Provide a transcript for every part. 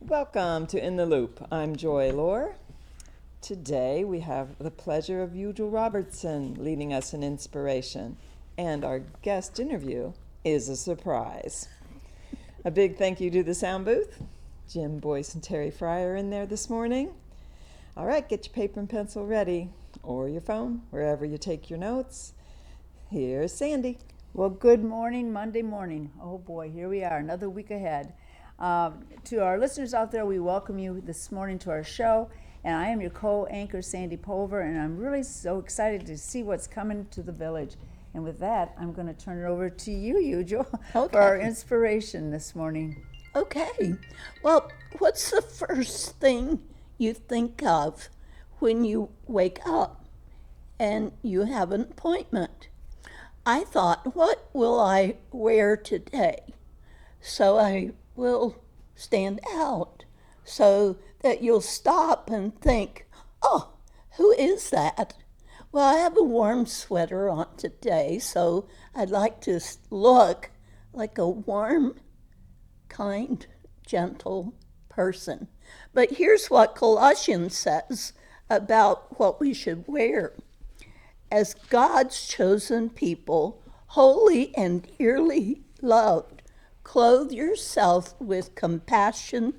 Welcome to In the Loop. I'm Joy Loher. Today we have the pleasure of Euggle Robertson leading us in inspiration, and our guest interview is a surprise. A big thank you to the sound booth. Jim, Boyce, and Terry Frey are in there this morning. All right, get your paper and pencil ready, or your phone, wherever you take your notes. Here's Sandy. Well, good morning, Monday morning. Oh boy, here we are, another week ahead. To our listeners out there, we welcome you this morning to our show. And I am your co-anchor, Sandy Pulver, and I'm really so excited to see what's coming to the village. And with that, I'm going to turn it over to you, Euggle, for our inspiration this morning. Okay. Well, what's the first thing you think of when you wake up and you have an appointment? I thought, what will I wear today? So I will stand out so that you'll stop and think, oh, who is that? Well, I have a warm sweater on today, so I'd like to look like a warm, kind, gentle person. But here's what Colossians says about what we should wear. As God's chosen people, holy and dearly loved, clothe yourself with compassion,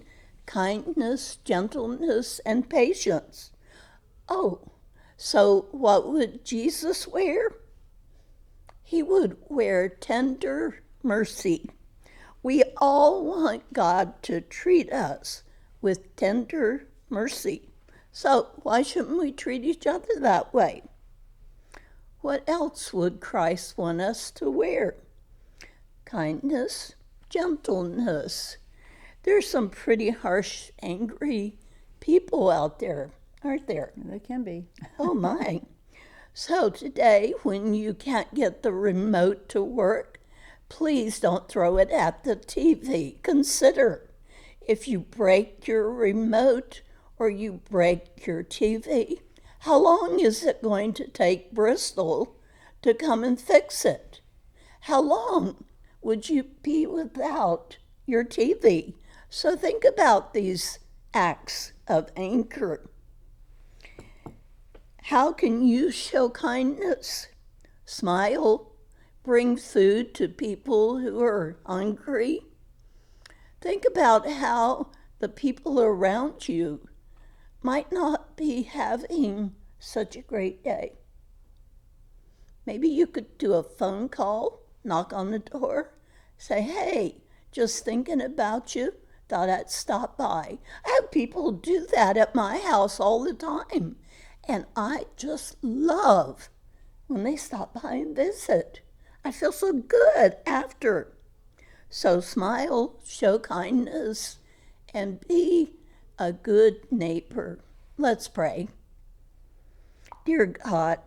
kindness, gentleness, and patience. Oh, so what would Jesus wear? He would wear tender mercy. We all want God to treat us with tender mercy. So why shouldn't we treat each other that way? What else would Christ want us to wear? Kindness, gentleness. There's some pretty harsh, angry people out there, aren't there? There can be. Oh my. So today, when you can't get the remote to work, please don't throw it at the TV. Consider, if you break your remote or you break your TV, how long is it going to take Bristol to come and fix it? How long would you be without your TV? So think about these acts of anger. How can you show kindness? Smile, bring food to people who are hungry. Think about how the people around you might not be having such a great day. Maybe you could do a phone call, knock on the door, say, hey, just thinking about you, thought I'd stop by. I have people do that at my house all the time, and I just love when they stop by and visit. I feel so good after. So smile, show kindness, and be a good neighbor. Let's pray. Dear God,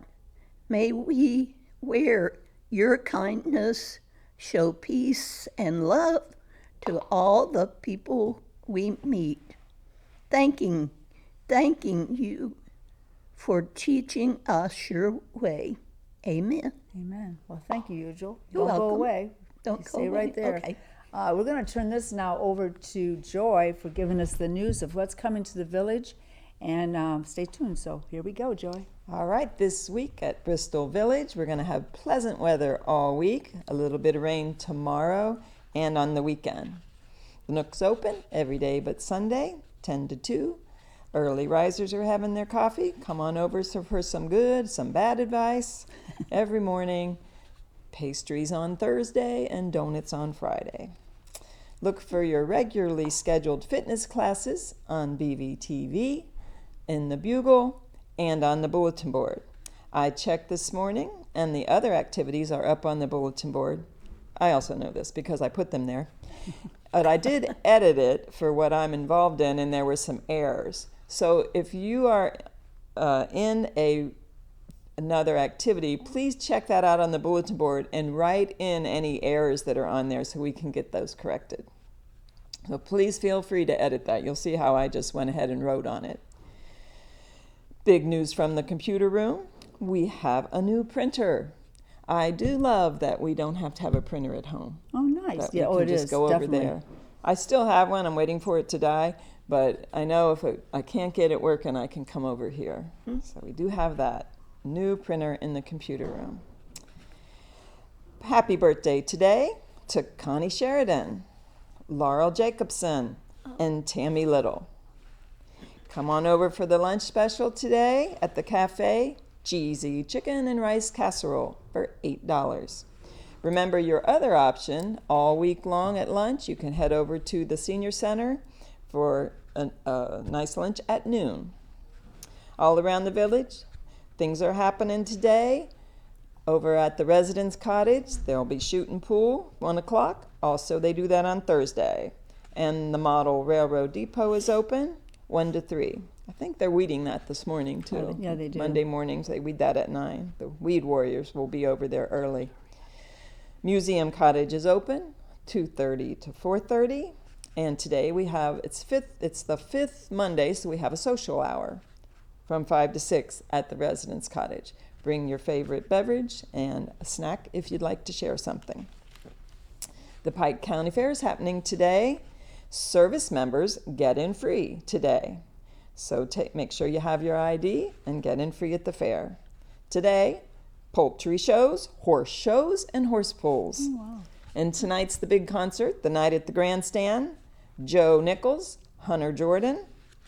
may we wear your kindness, show peace and love to all the people we meet. Thanking you for teaching us your way. Amen. Amen. Well, thank you, Euggle. You're Don't go welcome. away. Don't You go stay away. right there. Okay. We're going to turn this now over to Joy for giving us the news of what's coming to the village. And stay tuned. So here we go, Joy. All right, this week at Bristol Village, we're going to have pleasant weather all week, a little bit of rain tomorrow and on the weekend. The Nook's open every day but Sunday, 10 to 2. Early risers are having their coffee. Come on over for some good, some bad advice every morning. Pastries on Thursday and donuts on Friday. Look for your regularly scheduled fitness classes on BVTV, in the Bugle, and on the bulletin board. I checked this morning, and the other activities are up on the bulletin board. I also know this because I put them there. But I did edit it for what I'm involved in, and there were some errors. So if you are in another activity, please check that out on the bulletin board and write in any errors that are on there so we can get those corrected. So please feel free to edit that. You'll see how I just went ahead and wrote on it. Big news from the computer room. We have a new printer. I do love that we don't have to have a printer at home. Oh, nice. That Yeah, we can it just is, go definitely. over there I still have one. I'm waiting for it to die, but I know if I can't get it working, I can come over here. So we do have that new printer in the computer room. Happy birthday today to Connie Sheridan, Laurel Jacobson, and Tammy Little. Come on over for the lunch special today at the cafe. Cheesy chicken and rice casserole for $8. Remember your other option all week long at lunch. You can head over to the senior center for a nice lunch at noon. All around the village, things are happening today. Over at the residence cottage, there'll be shooting pool, 1 o'clock. Also, they do that on Thursday. And the model railroad depot is open, 1 to 3. I think they're weeding that this morning, too. Yeah, they do. Monday mornings, they weed that at 9. The weed warriors will be over there early. Museum cottage is open, 2:30 to 4:30. And today we have, it's the fifth Monday, so we have a social hour from 5 to 6 at the residence cottage. Bring your favorite beverage and a snack if you'd like to share something. The Pike County Fair is happening today. Service members get in free today. So make sure you have your ID and get in free at the fair. Today, poultry shows, horse shows, and horse pulls. Oh, wow. And tonight's the big concert, the night at the grandstand. Joe Nichols, Hunter Jordan,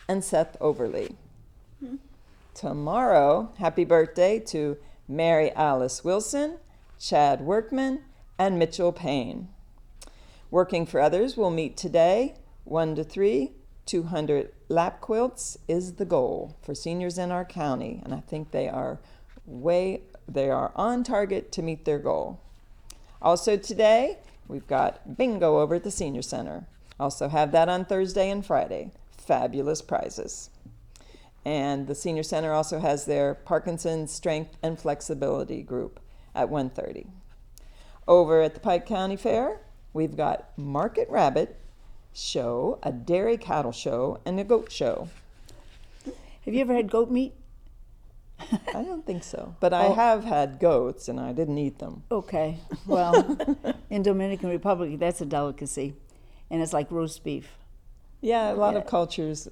and Seth Overly. Tomorrow, happy birthday to Mary Alice Wilson, Chad Workman, and Mitchell Payne. Working for Others will meet today, 1 to 3. 200 lap quilts is the goal for seniors in our county, and I think they are on target to meet their goal. Also today, we've got bingo over at the senior center. Also have that on Thursday and Friday. Fabulous prizes. And the senior center also has their Parkinson's Strength and Flexibility group at 1:30. Over at the Pike County Fair, we've got Market Rabbit show, a dairy cattle show, and a goat show. Have you ever had goat meat? I don't think so, but I have had goats and I didn't eat them. Okay. Well, in Dominican Republic, that's a delicacy, and it's like roast beef. Yeah, a lot of cultures,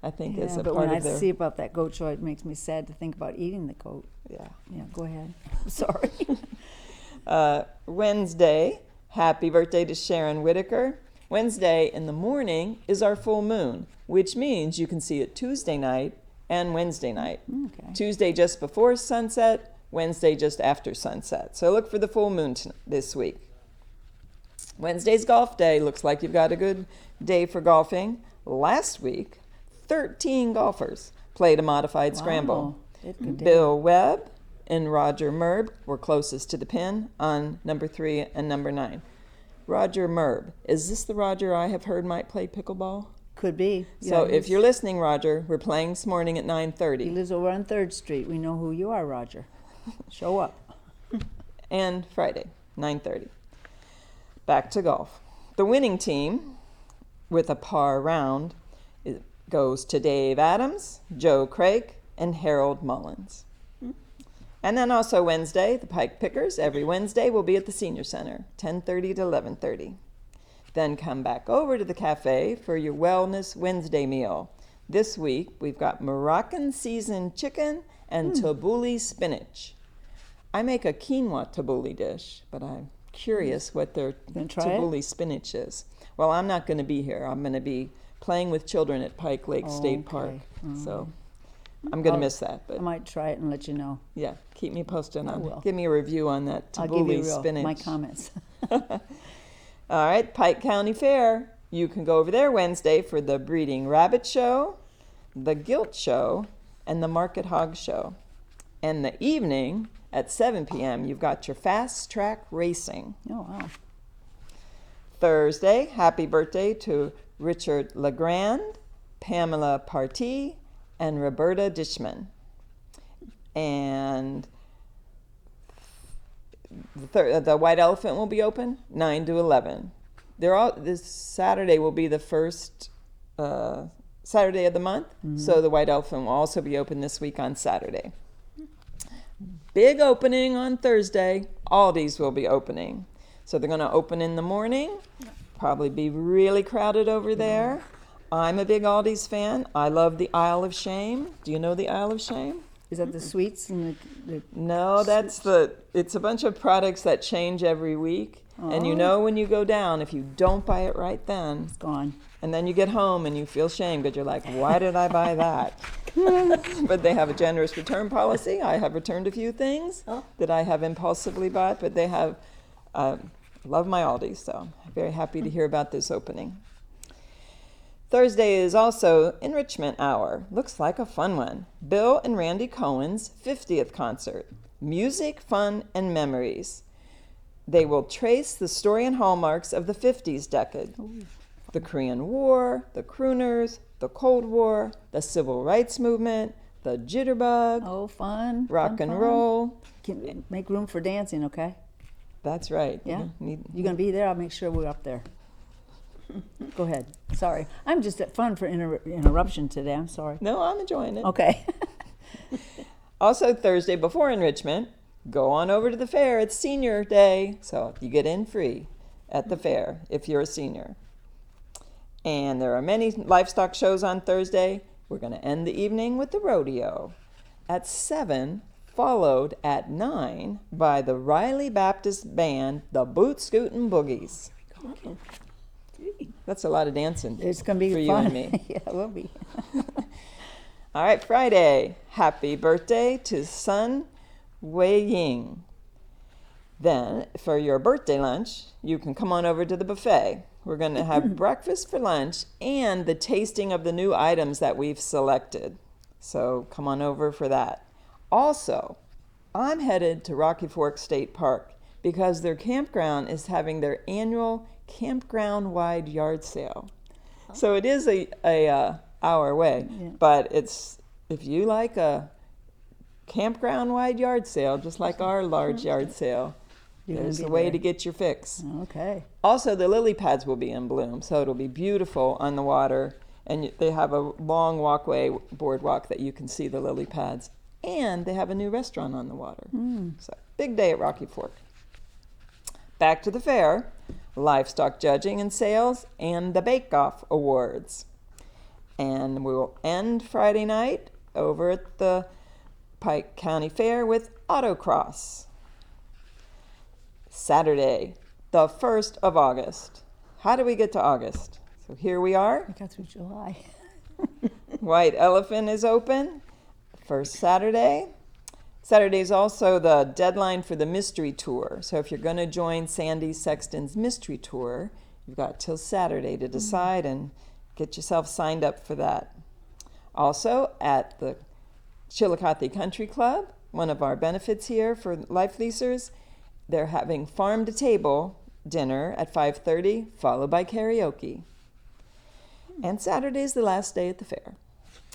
I think, is a but part when of their... I see about that goat show, it makes me sad to think about eating the goat. Yeah. Yeah, go ahead. Sorry. Wednesday, happy birthday to Sharon Whitaker. Wednesday in the morning is our full moon, which means you can see it Tuesday night and Wednesday night. Okay. Tuesday just before sunset, Wednesday just after sunset. So look for the full moon this week. Wednesday's golf day. Looks like you've got a good day for golfing. Last week, 13 golfers played a modified scramble. Bill Webb and Roger Merb were closest to the pin on number 3 and number 9. Roger Merb, is this the Roger I have heard might play pickleball? Could be. So if you're listening, Roger, we're playing this morning at 9:30. He lives over on 3rd Street. We know who you are, Roger. Show up. And Friday, 9:30. Back to golf. The winning team, with a par round, goes to Dave Adams, Joe Craig, and Harold Mullins. And then also Wednesday, the Pike Pickers, every Wednesday, will be at the Senior Center, 10:30 to 11:30. Then come back over to the cafe for your Wellness Wednesday meal. This week, we've got Moroccan seasoned chicken and tabbouleh spinach. I make a quinoa tabbouleh dish, but I'm curious what their tabbouleh spinach is. Well, I'm not going to be here. I'm going to be playing with children at Pike Lake State Park. So I'm going to miss that. But I might try it and let you know. yeah, keep me posted on will. it. Give me a review on that I'll give you tabbouleh spinach. my comments. All right, Pike County Fair. You can go over there Wednesday for the Breeding Rabbit Show, the Gilt Show, and the Market Hog Show. And the evening at 7 p.m., you've got your Fast Track Racing. Oh, wow. Thursday, happy birthday to Richard Legrand, Pamela Partee, and Roberta Dishman. And the White Elephant will be open 9 to 11. This Saturday will be the first Saturday of the month, so the White Elephant will also be open this week on Saturday. Big opening on Thursday. Aldi's will be opening. So they're going to open in the morning Probably be really crowded over there. I'm a big Aldi's fan. I love the Isle of Shame. Do you know the Isle of Shame? Is that the sweets and the No, it's a bunch of products that change every week. And you Oh. know when you go down, if you don't buy it right then, It's gone. and then you get home and you feel shame because you're like, why did I buy that? But they have a generous return policy. I have returned a few things that I have impulsively bought, but they have, love my Aldi, so I'm very happy to hear about this opening. Thursday is also Enrichment Hour. Looks like a fun one. Bill and Randy Cohen's 50th concert. Music, fun, and memories. They will trace the story and hallmarks of the 50s decade. The Korean War, the crooners, the Cold War, the Civil Rights Movement, the jitterbug, Oh, fun. rock fun, and fun. roll. Can make room for dancing, okay? That's right. Yeah? Need- You're going to be there? I'll make sure we're up there. Go ahead. Sorry. I'm just at fun for interruption today. I'm sorry. No, I'm enjoying it. Okay. Also, Thursday before enrichment, go on over to the fair. It's senior day, so you get in free at the fair if you're a senior. And there are many livestock shows on Thursday. We're going to end the evening with the rodeo at 7, followed at 9 by the Riley Baptist Band, the Boot Scootin' Boogies. That's a lot of dancing. It's going to be for fun. you and me. Yeah, it will be. All right, Friday. Happy birthday to Sun Wei Ying. Then, for your birthday lunch, you can come on over to the buffet. We're going to have breakfast for lunch and the tasting of the new items that we've selected. So come on over for that. Also, I'm headed to Rocky Fork State Park because their campground is having their annual campground-wide yard sale. So it is a hour away, but it's, if you like a campground-wide yard sale, just like our large yard sale, You're there's gonna a be way there. to get your fix. Okay. Also, the lily pads will be in bloom, so it'll be beautiful on the water, and they have a long walkway, boardwalk, that you can see the lily pads, and they have a new restaurant on the water. So, big day at Rocky Fork. Back to the fair, livestock judging and sales, and the bake-off awards. And we'll end Friday night over at the Pike County Fair with autocross. Saturday, the 1st of August. How do we get to August? So here we are. I got through July. White Elephant is open. First Saturday. Saturday is also the deadline for the mystery tour. So if you're going to join Sandy Sexton's mystery tour, you've got till Saturday to decide and get yourself signed up for that. Also at the Chillicothe Country Club, one of our benefits here for life leasers, they're having farm to table dinner at 5:30, followed by karaoke. And Saturday is the last day at the fair.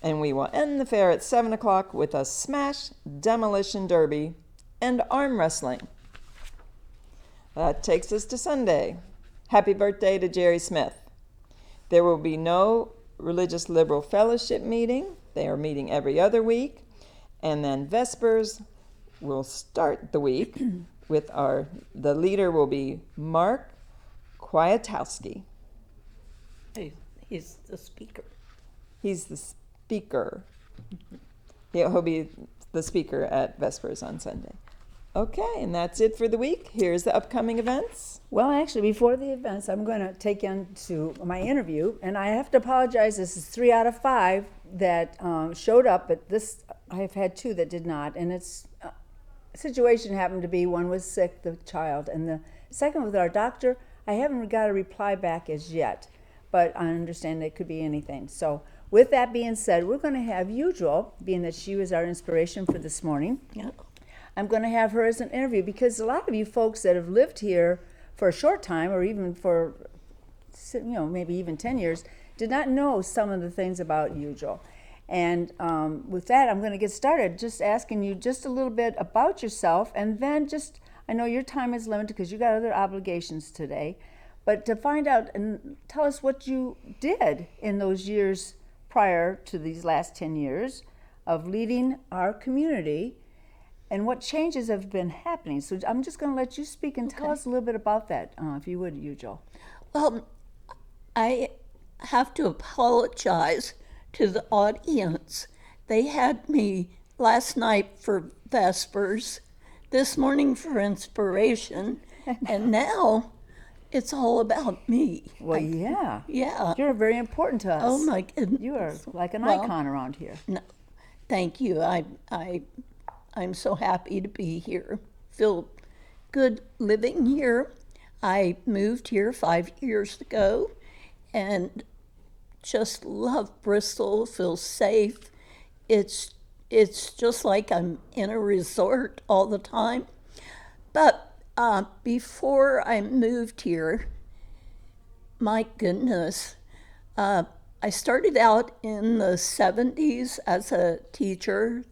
And we will end the fair at 7 o'clock with a smash demolition derby and arm wrestling. That takes us to Sunday. Happy birthday to Jerry Smith. There will be no Religious Liberal Fellowship meeting. They are meeting every other week. And then Vespers will start the week with the leader will be Mark Kwiatkowski. He's the speaker. He's the speaker. He'll be the speaker at Vespers on Sunday. Okay, and that's it for the week. Here's the upcoming events. Well, actually, before the events, I'm going to take into my interview, and I have to apologize. This is 3 out of 5 that showed up, but this I've had 2 that did not, and it's situation happened to be one was sick, the child, and the second with our doctor. I haven't got a reply back as yet, but I understand it could be anything. So, with that being said, we're going to have Euggle, being that she was our inspiration for this morning. Yeah. I'm going to have her as an interview because a lot of you folks that have lived here for a short time or even for, maybe even 10 years, did not know some of the things about Euggle. And with that, I'm going to get started just asking you just a little bit about yourself, and then I know your time is limited because you got other obligations today, but to find out and tell us what you did in those years prior to these last 10 years of leading our community and what changes have been happening. So I'm just going to let you speak and tell us a little bit about that, if you would, Euggle. Well, I have to apologize to the audience. They had me last night for Vespers, this morning for inspiration, and now it's all about me. Well, yeah. Yeah. You're very important to us. Oh my goodness. You are like an Well, icon around here. No, thank you. I'm so happy to be here. Feel good living here. I moved here 5 years ago and just love Bristol. Feel safe. It's just like I'm in a resort all the time. But before I moved here, my goodness, I started out in the 70s as a teacher.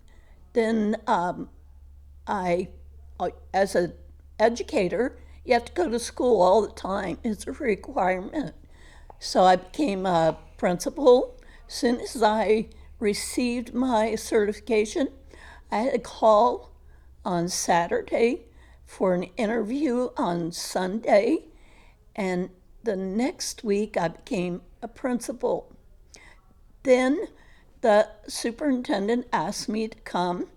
Then as an educator, you have to go to school all the time. It's a requirement. So I became a principal. As soon as I received my certification, I had a call on Saturday for an interview on Sunday, and the next week I became a principal. Then the superintendent asked me to come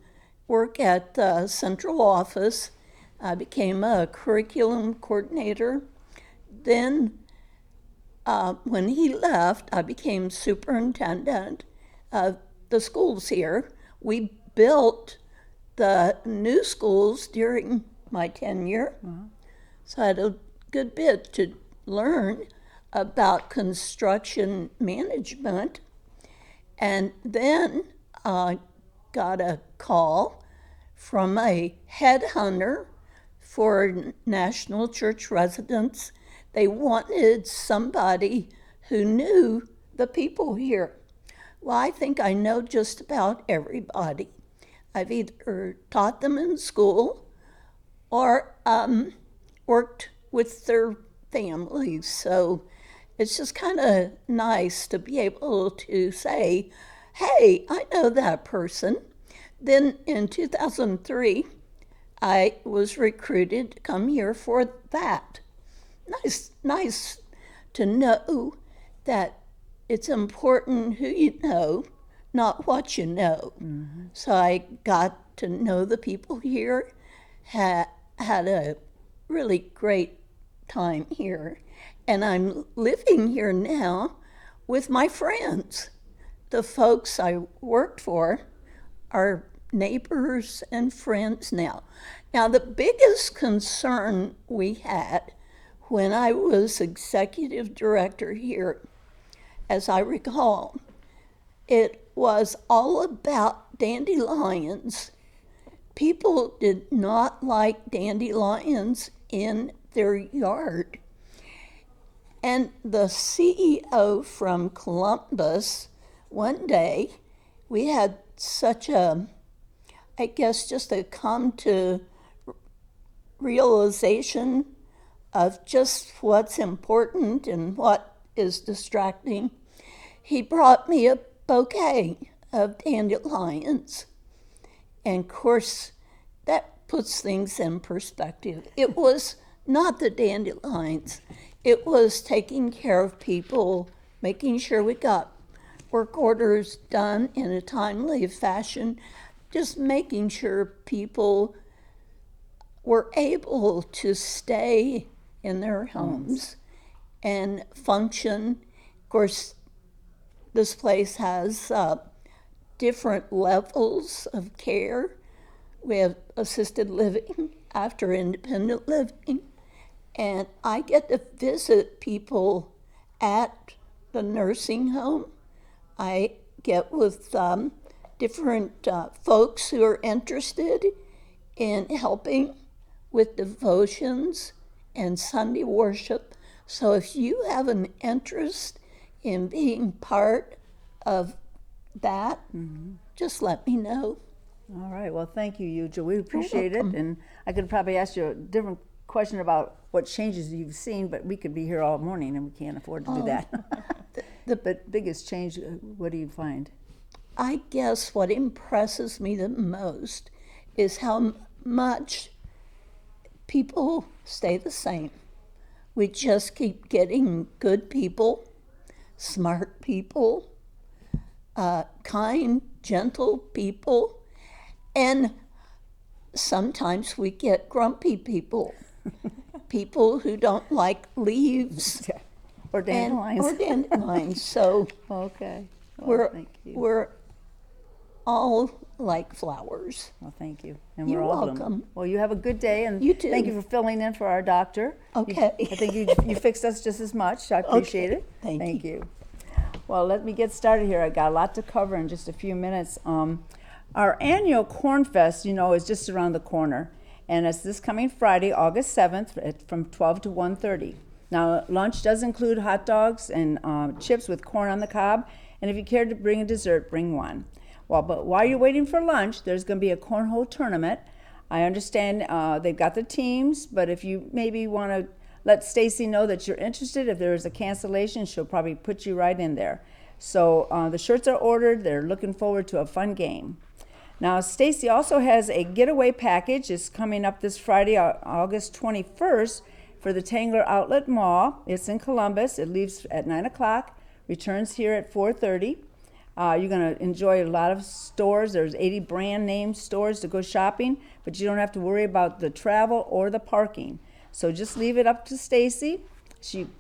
work at the central office. I became a curriculum coordinator. Then when he left, I became superintendent of the schools here. We built the new schools during my tenure. So I had a good bit to learn about construction management. And then I got a call from a headhunter for National Church residents. They wanted somebody who knew the people here. Well, I think I know just about everybody. I've either taught them in school or worked with their families. So it's just kind of nice to be able to say, hey, I know that person. Then in 2003, I was recruited to come here for that. Nice to know that it's important who you know, not what you know. Mm-hmm. So I got to know the people here, had a really great time here. And I'm living here now with my friends. The folks I worked for are neighbors and friends now. Now, the biggest concern we had when I was executive director here, as I recall, it was all about dandelions. People did not like dandelions in their yard. And the CEO from Columbus, one day, we had such a, I guess, just a come to realization of just what's important and what is distracting. He brought me a bouquet of dandelions. And of course, that puts things in perspective. It was not the dandelions. It was taking care of people, making sure we got work orders done in a timely fashion, just making sure people were able to stay in their homes and function. Of course, this place has different levels of care. We have assisted living, after independent living, and I get to visit people at the nursing home. I get with different folks who are interested in helping with devotions and Sunday worship. So if you have an interest in being part of that, just let me know. All right. Well, thank you, Euggle. We appreciate it. And I could probably ask you a different question about what changes you've seen, but we could be here all morning and we can't afford to do that. But biggest change, what do you find? I guess what impresses me the most is how much people stay the same. We just keep getting good people smart people, kind, gentle people, and sometimes we get grumpy people, people who don't like leaves Or dandelions. or dandelions. So Okay. Well, thank you. we're all like flowers. Well, thank you. And You're we're all welcome. blooming. Well, you have a good day, and You too. thank you for filling in for our doctor. Okay. I think you fixed us just as much. I appreciate it. Thank you. Well, let me get started here. I got a lot to cover in just a few minutes. Our annual Corn Fest, is just around the corner, and it's this coming Friday, August 7th, from 12 to 1:30. Now, lunch does include hot dogs and chips with corn on the cob, and if you care to bring a dessert, bring one. Well, but while you're waiting for lunch, there's going to be a cornhole tournament. I understand they've got the teams, but if you maybe want to let Stacy know that you're interested, if there is a cancellation, she'll probably put you right in there. So the shirts are ordered. They're looking forward to a fun game. Now, Stacy also has a getaway package. It's coming up this Friday, August 21st, for the Tangler Outlet Mall. It's in Columbus. It leaves at 9 o'clock, returns here at 4:30. You're going to enjoy a lot of stores. There's 80 brand name stores to go shopping, but you don't have to worry about the travel or the parking. So just leave it up to Stacy.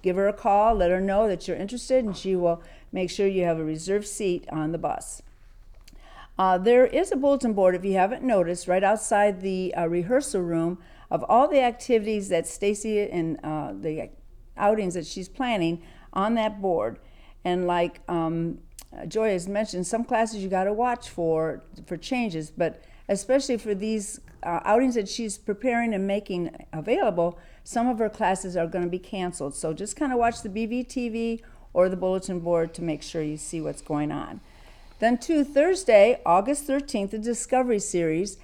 Give her a call, let her know that you're interested, and she will make sure you have a reserved seat on the bus. There is a bulletin board, if you haven't noticed, right outside the rehearsal room of all the activities that Stacy and the outings that she's planning on that board. And like Joy has mentioned, some classes you got to watch for changes, but especially for these outings that she's preparing and making available, some of her classes are going to be canceled. So just kind of watch the BVTV or the bulletin board to make sure you see what's going on. Then Thursday, August 13th, the Discovery Series.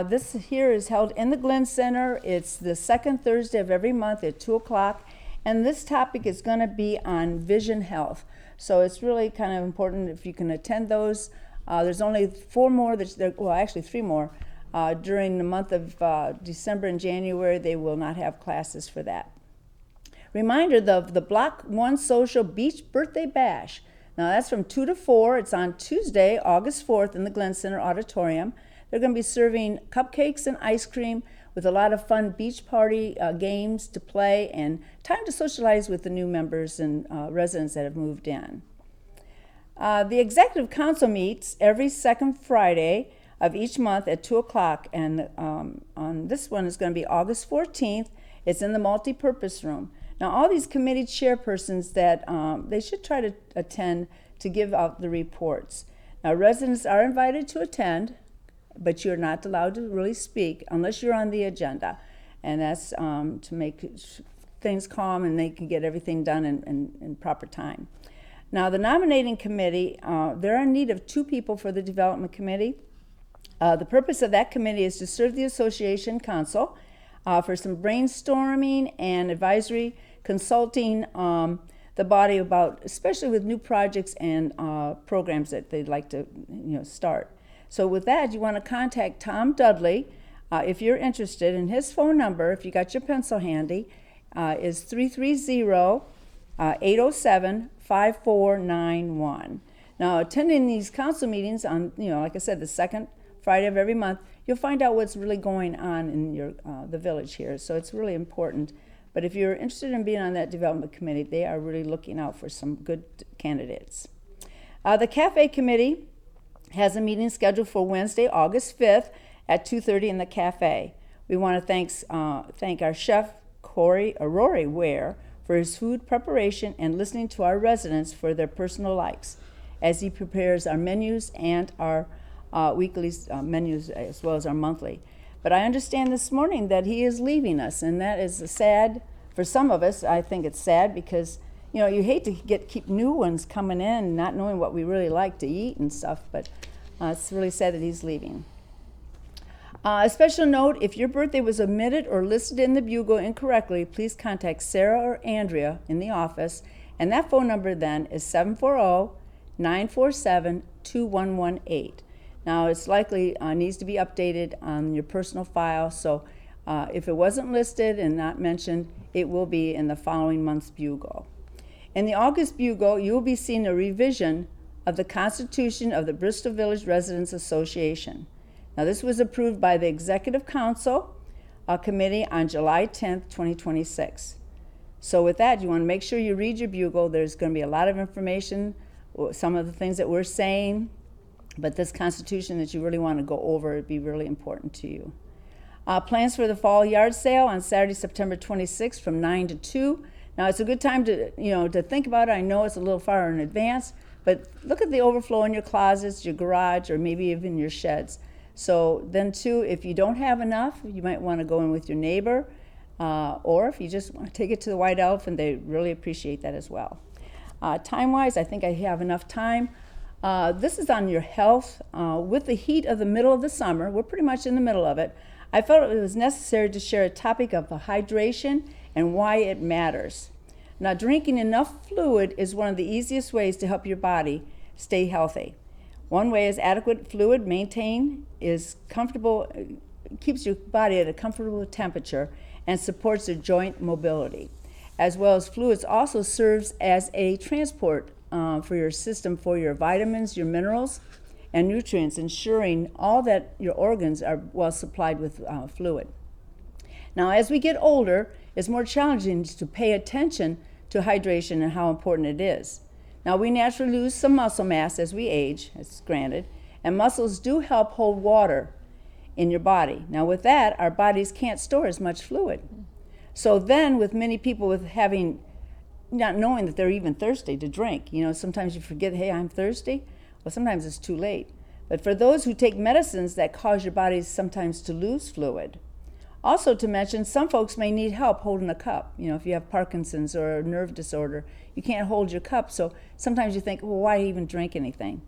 This here is held in the Glenn Center. It's the second Thursday of every month at 2 o'clock. And this topic is going to be on vision health. So it's really kind of important if you can attend those. There's only 4 more, actually 3 more. During the month of December and January, they will not have classes for that. Reminder, the Block 1 Social Beach Birthday Bash. Now that's from 2 to 4. It's on Tuesday, August 4th in the Glenn Center Auditorium. They're going to be serving cupcakes and ice cream with a lot of fun beach party games to play and time to socialize with the new members and residents that have moved in. The Executive Council meets every second Friday of each month at 2 o'clock, and on this one is going to be August 14th. It's in the multi-purpose room. Now, all these committee chairpersons that they should try to attend to give out the reports. Now, residents are invited to attend, but you're not allowed to really speak unless you're on the agenda. And that's to make things calm and they can get everything done in proper time. Now, the nominating committee, they're in need of 2 people for the development committee. The purpose of that committee is to serve the association council for some brainstorming and advisory, consulting the body about, especially with new projects and programs that they'd like to start. So with that, you want to contact Tom Dudley if you're interested, and his phone number, if you got your pencil handy, is 330-807-5491. Now, attending these council meetings on, like I said, the second Friday of every month, you'll find out what's really going on in the village here. So it's really important. But if you're interested in being on that development committee, they are really looking out for some good candidates. The cafe committee has a meeting scheduled for Wednesday, August 5th at 2:30 in the cafe. We want to thank our chef, Rory Ware, for his food preparation and listening to our residents for their personal likes as he prepares our menus and our weekly menus as well as our monthly. But I understand this morning that he is leaving us, and that is sad for some of us. I think it's sad because you hate to keep new ones coming in, not knowing what we really like to eat and stuff. But it's really sad that he's leaving. A special note: if your birthday was omitted or listed in the Bugle incorrectly, please contact Sarah or Andrea in the office, and that phone number then is 740-947-2118. Now, it's likely needs to be updated on your personal file, so if it wasn't listed and not mentioned, it will be in the following month's Bugle. In the August Bugle, you will be seeing a revision of the Constitution of the Bristol Village Residents Association. Now, this was approved by the Executive Council Committee on July 10th, 2026. So with that, you want to make sure you read your Bugle. There's going to be a lot of information, some of the things that we're saying, but this Constitution that you really want to go over would be really important to you. Plans for the fall yard sale on Saturday, September 26th from 9 to 2. Now, it's a good time to think about it. I know it's a little far in advance, but look at the overflow in your closets, your garage, or maybe even your sheds. So then too, if you don't have enough, you might want to go in with your neighbor, or if you just want to take it to the White Elephant, they really appreciate that as well. Time-wise, I think I have enough time. This is on your health. With the heat of the middle of the summer, we're pretty much in the middle of it, I felt it was necessary to share a topic of hydration and why it matters. Now, drinking enough fluid is one of the easiest ways to help your body stay healthy. One way is adequate fluid maintained is comfortable, keeps your body at a comfortable temperature and supports your joint mobility. As well as fluids also serves as a transport for your system for your vitamins, your minerals, and nutrients, ensuring all that your organs are well supplied with fluid. Now, as we get older, it's more challenging to pay attention to hydration and how important it is. Now, we naturally lose some muscle mass as we age, it's granted, and muscles do help hold water in your body. Now, with that, our bodies can't store as much fluid. So then, with many people not knowing that they're even thirsty to drink, sometimes you forget, hey, I'm thirsty. Well, sometimes it's too late. But for those who take medicines that cause your bodies sometimes to lose fluid. Also to mention, some folks may need help holding a cup. If you have Parkinson's or a nerve disorder, you can't hold your cup. So sometimes you think, well, why even drink anything?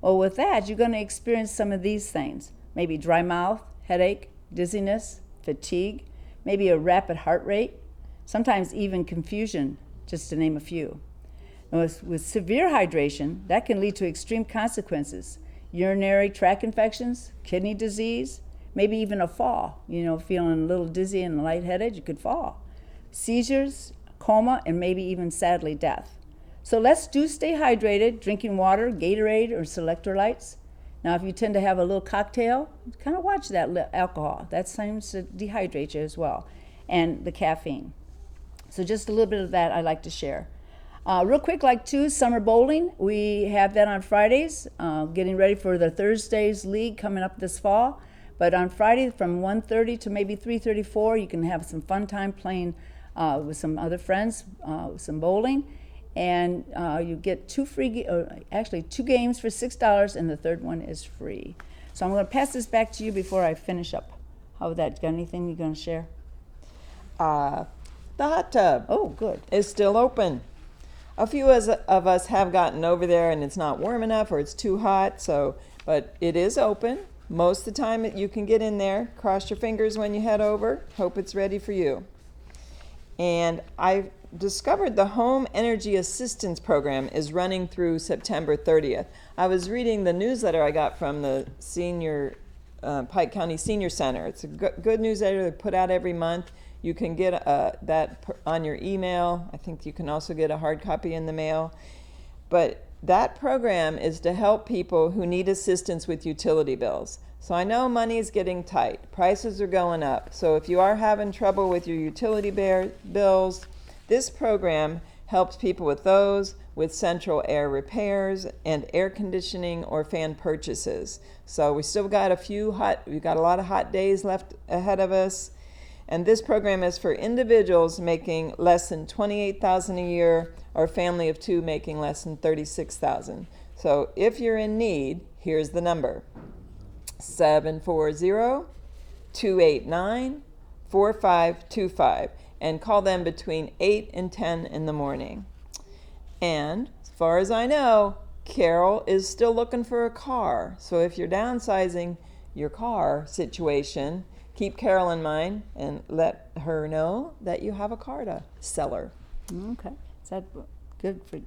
Well, with that, you're going to experience some of these things. Maybe dry mouth, headache, dizziness, fatigue, maybe a rapid heart rate, sometimes even confusion, just to name a few. And with severe hydration, that can lead to extreme consequences. Urinary tract infections, kidney disease, maybe even a fall. Feeling a little dizzy and lightheaded, you could fall. Seizures, coma, and maybe even, sadly, death. So let's stay hydrated, drinking water, Gatorade, or electrolytes. Now, if you tend to have a little cocktail, kind of watch that alcohol. That seems to dehydrate you as well, and the caffeine. So just a little bit of that I'd like to share. Real quick, summer bowling. We have that on Fridays, getting ready for the Thursdays League coming up this fall. But on Friday from 1:30 to maybe 3:34, you can have some fun time playing with some other friends, some bowling. And you get two games for $6, and the third one is free. So I'm going to pass this back to you before I finish up. How about that? Got anything you're going to share? The hot tub. Oh, good. Is still open. A few of us have gotten over there and it's not warm enough or it's too hot, but it is open. Most of the time you can get in there. Cross your fingers when you head over. Hope it's ready for you. And I discovered the Home Energy Assistance Program is running through September 30th. I was reading the newsletter I got from the Pike County Senior Center. It's a good newsletter they put out every month. You can get that on your email. I think you can also get a hard copy in the mail. But that program is to help people who need assistance with utility bills. So I know money is getting tight. Prices are going up. So if you are having trouble with your utility bills, this program helps people with those, with central air repairs and air conditioning or fan purchases. So we still got we've got a lot of hot days left ahead of us. And this program is for individuals making less than $28,000 a year or a family of two making less than $36,000. So if you're in need, here's the number: 740-289-4525, and call them between 8 and 10 in the morning. And as far as I know, Carol is still looking for a car. So if you're downsizing your car situation, keep Carol in mind and let her know that you have a car to sell her. Okay. Is that good for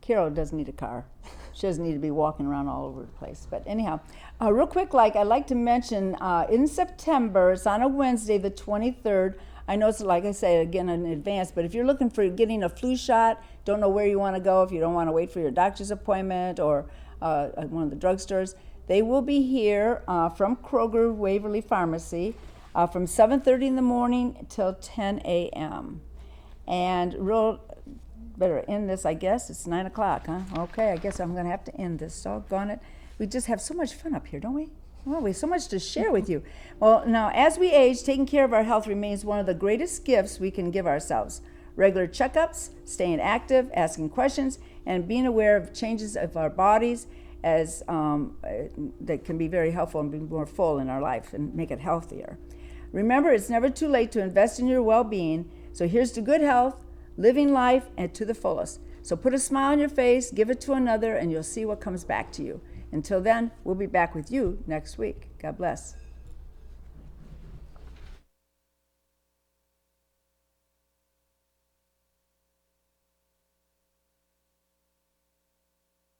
Carol? Doesn't need a car. She doesn't need to be walking around all over the place. But anyhow, real quick, I'd like to mention in September, it's on a Wednesday, the 23rd. I know it's, like I say, again, in advance, but if you're looking for getting a flu shot, don't know where you want to go, if you don't want to wait for your doctor's appointment or at one of the drugstores, they will be here from Kroger Waverly Pharmacy from 7:30 in the morning till 10 a.m. And better end this, I guess. It's 9 o'clock, huh? Okay, I guess I'm going to have to end this. Doggone it. We just have so much fun up here, don't we? Well, we have so much to share with you. Well, now, as we age, taking care of our health remains one of the greatest gifts we can give ourselves. Regular checkups, staying active, asking questions, and being aware of changes of our bodies as that can be very helpful and be more full in our life and make it healthier. Remember, it's never too late to invest in your well-being. So here's to good health, living life, and to the fullest. So put a smile on your face, give it to another, and you'll see what comes back to you. Until then, we'll be back with you next week. God bless.